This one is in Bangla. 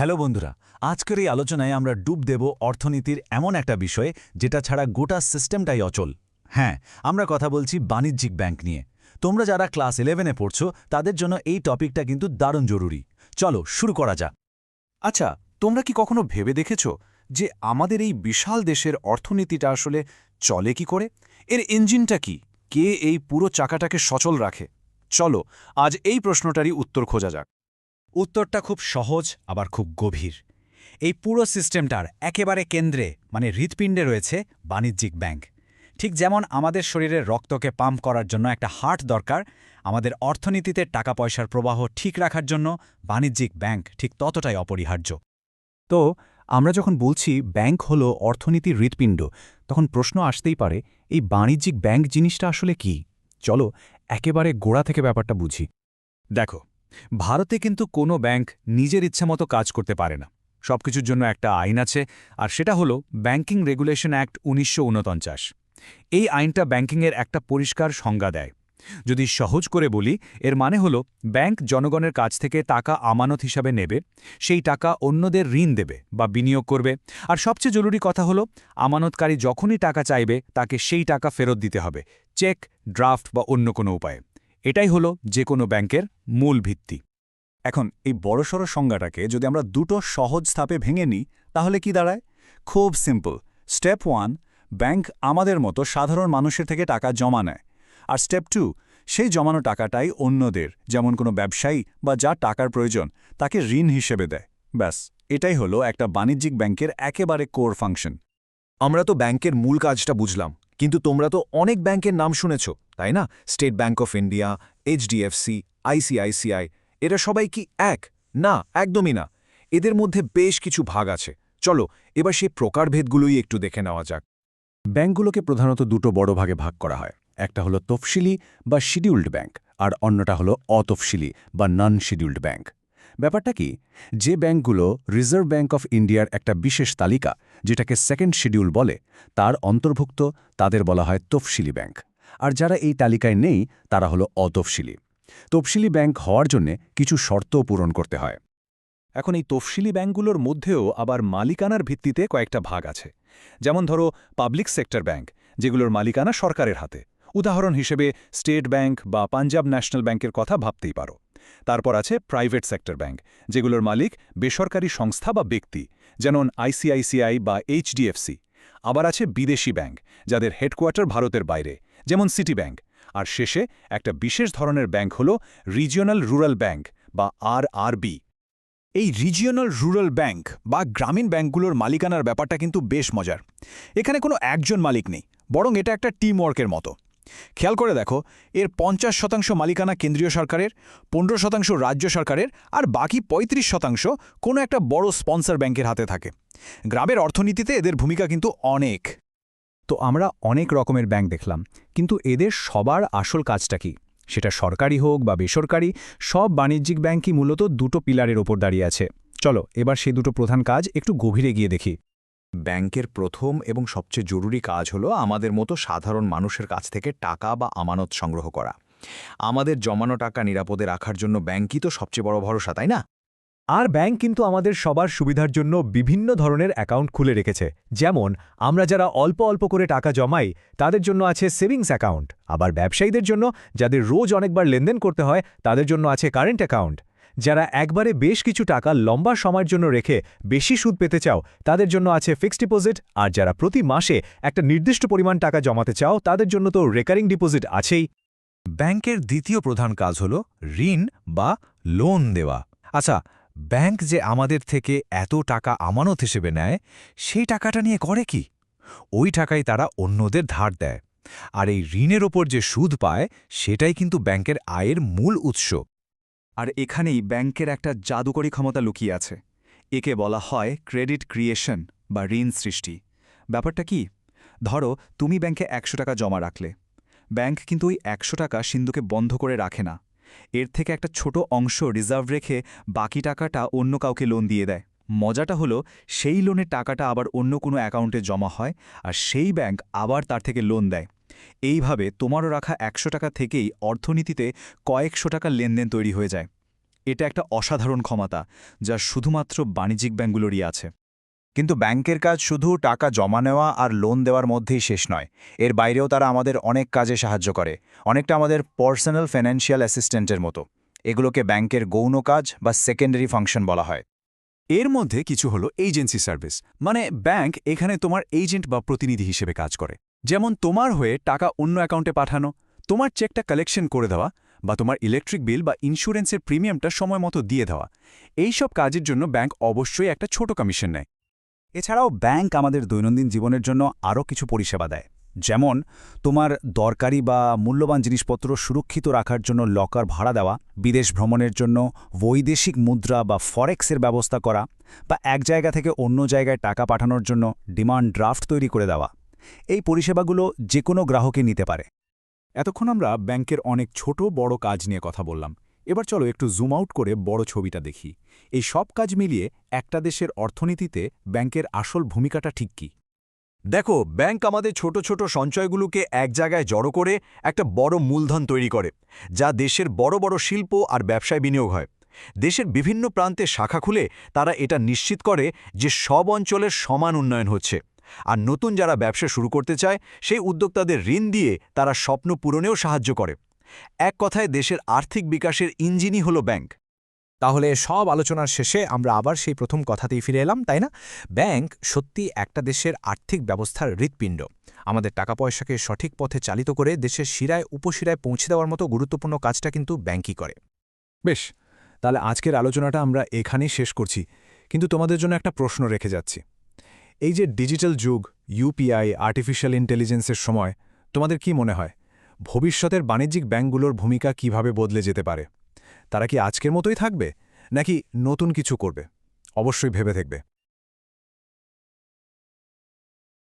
হ্যালো বন্ধুরা, আজকের এই আলোচনায় আমরা ডুব দেব অর্থনীতির এমন একটা বিষয়ে যেটা ছাড়া গোটা সিস্টেমটাই অচল। হ্যাঁ, আমরা কথা বলছি বাণিজ্যিক ব্যাংক নিয়ে। তোমরা যারা ক্লাস 11-এ পড়ছো তাদের জন্য এই টপিকটা কিন্তু দারুণ জরুরি। চলো শুরু করা যাক। আচ্ছা, তোমরা কি কখনো ভেবে দেখেছ যে আমাদের এই বিশাল দেশের অর্থনীতিটা আসলে চলে কি করে? এর ইঞ্জিনটা কি? কে এই পুরো চাকাটাকে সচল রাখে? চলো আজ এই প্রশ্নটারই উত্তর খোঁজা যাক। উত্তরটা খুব সহজ আবার খুব গভীর। এই পুরো সিস্টেমটার একেবারে কেন্দ্রে হৃৎপিণ্ডে রয়েছে বাণিজ্যিক ব্যাংক। ঠিক যেমন আমাদের শরীরের রক্তকে পাম্প করার জন্য একটা হার্ট দরকার, আমাদের অর্থনীতিতে টাকা পয়সার প্রবাহ ঠিক রাখার জন্য বাণিজ্যিক ব্যাংক ঠিক ততটাই অপরিহার্য। তো আমরা যখন বলছি ব্যাংক হলো অর্থনীতির হৃৎপিণ্ড, তখন প্রশ্ন আসতেই পারে এই বাণিজ্যিক ব্যাংক জিনিসটা আসলে কি? চলো একেবারে গোড়া থেকে ব্যাপারটা বুঝি। দেখো, ভারতে কিন্তু কোনো ব্যাংক নিজের ইচ্ছেমতো কাজ করতে পারে না। সবকিছুর জন্য একটা আইন আছে, আর সেটা হলো ব্যাংকিং রেগুলেশন অ্যাক্ট ১৯৪৯। এই আইনটা ব্যাংকিংয়ের একটা পরিষ্কার সংজ্ঞা দেয়। যদি সহজ করে বলি, এর মানে হলো ব্যাংক জনগণের কাছ থেকে টাকা আমানত হিসাবে নেবে, সেই টাকা অন্যদের ঋণ দেবে বা বিনিয়োগ করবে, আর সবচেয়ে জরুরি কথা হলো আমানতকারী যখনই টাকা চাইবে তাকে সেই টাকা ফেরত দিতে হবে, চেক, ড্রাফট বা অন্য কোনো উপায়ে। এটাই হলো যে কোনো ব্যাংকের মূল ভিত্তি। এখন এই বড়সড় সংজ্ঞাটাকে যদি আমরা দুটো সহজ ধাপে ভেঙে নিই তাহলে কি দাঁড়ায়? খুব সিম্পল। স্টেপ 1, ব্যাংক আমাদের মতো সাধারণ মানুষের থেকে টাকা জমা নেয়। আর স্টেপ 2, সেই জমানো টাকাটাই অন্যদের, যেমন কোনো ব্যবসায়ী বা যার টাকার প্রয়োজন, তাকে ঋণ হিসেবে দেয়। ব্যাস, এটাই হলো একটা বাণিজ্যিক ব্যাংকের একেবারে কোর ফাংশন। আমরা তো ব্যাংকের মূল কাজটা বুঝলাম, কিন্তু তোমরা তো অনেক ব্যাংকের নাম শুনেছ, তাই না? State bank of India, HDFC, ICICI, এরা সবাই কি এক? না, একদমই না। এদের মধ্যে বেশ কিছু ভাগ আছে। চলো এবার সেই প্রকারভেদগুলোই একটু দেখে নেওয়া যাক। ব্যাংকগুলোকে প্রধানত দুটো বড় ভাগে ভাগ করা হয়। একটা হলো তফসিলি বা শিডিউল্ড ব্যাংক, আর অন্যটা হলো অতফসিলি বা নন শিডিউল্ড ব্যাংক। ব্যাপারটা কি, যে ব্যাংকগুলো রিজার্ভ ব্যাংক অফ ইন্ডিয়ার একটা বিশেষ তালিকা, যেটাকে সেকেন্ড শিডিউল বলে, তার অন্তর্ভুক্ত, তাদের বলা হয় তফসিলি ব্যাংক। আর যারা এই তালিকায় নেই তারা হলো অতফসিলি। তফসিলি ব্যাংক হওয়ার জন্য কিছু শর্তও পূরণ করতে হয়। এখন এই তফসিলি ব্যাংকগুলোর মধ্যেও আবার মালিকানার ভিত্তিতে কয়েকটা ভাগ আছে। যেমন ধরো পাবলিক সেক্টর ব্যাংক, যেগুলোর মালিকানা সরকারের হাতে। উদাহরণ হিসেবে স্টেট ব্যাংক বা পাঞ্জাব ন্যাশনাল ব্যাংকের কথা ভাবতেই পারো। তারপর আছে প্রাইভেট সেক্টর ব্যাংক, যেগুলোর মালিক বেসরকারি সংস্থা বা ব্যক্তি, যেমন আইসিআইসিআই বা এইচডিএফসি। আবার আছে বিদেশি ব্যাংক, যাদের হেডকোয়ার্টার ভারতের বাইরে, যেমন সিটি ব্যাংক। আর শেষে একটা বিশেষ ধরনের ব্যাংক হল রিজিওনাল রুরাল ব্যাংক বা আরআরবি। এই রিজিওনাল রুরাল ব্যাংক বা গ্রামীণ ব্যাংকগুলোর মালিকানার ব্যাপারটা কিন্তু বেশ মজার। এখানে কোনো একজন মালিক নেই, বরং এটা একটা টিম ওয়ার্কের মতো। খেয়াল করে দেখো, এর ৫০% মালিকানা কেন্দ্রীয় সরকারের, ১৫% রাজ্য সরকারের, আর বাকি ৩৫% কোনো একটা বড় স্পন্সর ব্যাংকের হাতে থাকে। গ্রামের অর্থনীতিতে এদের ভূমিকা কিন্তু অনেক। তো আমরা অনেক রকমের ব্যাংক দেখলাম, কিন্তু এদের সবার আসল কাজটা কি? সেটা সরকারি হোক বা বেসরকারি, সব বাণিজ্যিক ব্যাংকই মূলত দুটো পিলারের ওপর দাঁড়িয়ে আছে। চলো এবার সেই দুটো প্রধান কাজ একটু গভীরে গিয়ে দেখি। ব্যাংকের প্রথম এবং সবচেয়ে জরুরি কাজ হলো আমাদের মতো সাধারণ মানুষের কাছ থেকে টাকা বা আমানত সংগ্রহ করা। আমাদের জমানো টাকা নিরাপদে রাখার জন্য ব্যাংকই তো সবচেয়ে বড় ভরসা, তাই না? আর ব্যাংক কিন্তু আমাদের সবার সুবিধার জন্য বিভিন্ন ধরনের অ্যাকাউন্ট খুলে রেখেছে। যেমন আমরা যারা অল্প অল্প করে টাকা জমাই তাদের জন্য আছে সেভিংস অ্যাকাউন্ট, আবার ব্যবসায়ীদের জন্য যাদের রোজ অনেকবার লেনদেন করতে হয় তাদের জন্য আছে কারেন্ট অ্যাকাউন্ট। যারা একবারে বেশ কিছু টাকা লম্বা সময়ের জন্য রেখে বেশি সুদ পেতে চাও তাদের জন্য আছে ফিক্সড ডিপোজিট, আর যারা প্রতি মাসে একটা নির্দিষ্ট পরিমাণ টাকা জমাতে চাও তাদের জন্য তো রেকারিং ডিপোজিট আছেই। ব্যাংকের দ্বিতীয় প্রধান কাজ হল ঋণ বা লোন দেওয়া। আচ্ছা, ব্যাংক যে আমাদের থেকে এত টাকা আমানত হিসেবে নেয়, সেই টাকাটা নিয়ে করে কি? ওই টাকাই তারা অন্যদের ধার দেয়। আর এই ঋণের ওপর যে সুদ পায় সেটাই কিন্তু ব্যাংকের আয়ের মূল উৎস। আর এখানেই ব্যাংকের একটা জাদুকরী ক্ষমতা লুকিয়ে আছে। একে বলা হয় ক্রেডিট ক্রিয়েশন বা ঋণ সৃষ্টি। ব্যাপারটা কি? ধরো তুমি ব্যাংকে ১০০ টাকা জমা রাখলে। ব্যাংক কিন্তু ওই ১০০ টাকা সিন্ধুকে বন্ধ করে রাখে না। এর থেকে একটা ছোট অংশ রিজার্ভ রেখে বাকি টাকাটা অন্য কাউকে লোন দিয়ে দেয়। মজাটা হলো, সেই লোনের টাকাটা আবার অন্য কোনো অ্যাকাউন্টে জমা হয়, আর সেই ব্যাংক আবার তার থেকে লোন দেয়। এইভাবে তোমারও রাখা ১০০ টাকা থেকেই অর্থনীতিতে কয়েকশো টাকার লেনদেন তৈরি হয়ে যায়। এটা একটা অসাধারণ ক্ষমতা যা শুধুমাত্র বাণিজ্যিক ব্যাংকগুলোরই আছে। কিন্তু ব্যাংকের কাজ শুধু টাকা জমা নেওয়া আর লোন দেওয়ার মধ্যেই শেষ নয়। এর বাইরেও তারা আমাদের অনেক কাজে সাহায্য করে, অনেকটা আমাদের পার্সোনাল ফাইন্যান্সিয়াল অ্যাসিস্ট্যান্টের মতো। এগুলোকে ব্যাংকের গৌণ কাজ বা সেকেন্ডারি ফাংশন বলা হয়। এর মধ্যে কিছু হলো এজেন্সি সার্ভিস, মানে ব্যাংক এখানে তোমার এজেন্ট বা প্রতিনিধি হিসেবে কাজ করে। যেমন তোমার হয়ে টাকা অন্য অ্যাকাউন্টে পাঠানো, তোমার চেকটা কালেকশন করে দেওয়া, বা তোমার ইলেকট্রিক বিল বা ইন্স্যুরেন্সের প্রিমিয়ামটা সময় মতো দিয়ে দেওয়া। এই সব কাজের জন্য ব্যাংক অবশ্যই একটা ছোট কমিশন নেয়। এছাড়াও ব্যাংক আমাদের দৈনন্দিন জীবনের জন্য আরও কিছু পরিষেবা দেয়। যেমন তোমার দরকারি বা মূল্যবান জিনিসপত্র সুরক্ষিত রাখার জন্য লকার ভাড়া দেওয়া, বিদেশ ভ্রমণের জন্য বৈদেশিক মুদ্রা বা ফরেক্সের ব্যবস্থা করা, বা এক জায়গা থেকে অন্য জায়গায় টাকা পাঠানোর জন্য ডিমান্ড ড্রাফট তৈরি করে দেওয়া। এই পরিষেবাগুলো যে কোনো গ্রাহকই নিতে পারে। এতক্ষণ আমরা ব্যাংকের অনেক ছোট বড় কাজ নিয়ে কথা বললাম। এবার চলো একটু জুম আউট করে বড় ছবিটা দেখি। এই সব কাজ মিলিয়ে একটা দেশের অর্থনীতিতে ব্যাংকের আসল ভূমিকাটা ঠিক কী? দেখো, ব্যাংক আমাদের ছোট ছোট সঞ্চয়গুলোকে এক জায়গায় জড়ো করে একটা বড় মূলধন তৈরি করে, যা দেশের বড় বড় শিল্প আর ব্যবসায় বিনিয়োগ হয়। দেশের বিভিন্ন প্রান্তে শাখা খুলে তারা এটা নিশ্চিত করে যে সব অঞ্চলের সমান উন্নয়ন হচ্ছে। আর নতুন যারা ব্যবসা শুরু করতে চায় সেই উদ্যোক্তাদের ঋণ দিয়ে তারা স্বপ্ন পূরণেও সাহায্য করে। এক কথায় দেশের আর্থিক বিকাশের ইঞ্জিনই হলো ব্যাংক। তাহলে সব আলোচনার শেষে আমরা আবার সেই প্রথম কথাতেই ফিরে এলাম, তাই না? ব্যাংক সত্যি একটা দেশের আর্থিক ব্যবস্থার হৃৎপিণ্ড। আমাদের টাকা পয়সাকে সঠিক পথে চালিত করে দেশের শিরায় উপশিরায় পৌঁছে দেওয়ার মতো গুরুত্বপূর্ণ কাজটা কিন্তু ব্যাংকই করে। বেশ, তাহলে আজকের আলোচনাটা আমরা এখানেই শেষ করছি, কিন্তু তোমাদের জন্য একটা প্রশ্ন রেখে যাচ্ছি। এই যে ডিজিটাল যুগ, ইউপিআই, আর্টিফিশিয়াল ইন্টেলিজেন্সের সময় তোমাদের কি মনে হয় ভবিষ্যতের বাণিজ্যিক ব্যাংকগুলোর ভূমিকা কিভাবে বদলে যেতে পারে? তারা কি আজকের মতোই থাকবে, নাকি নতুন কিছু করবে? অবশ্যই ভেবে দেখবে।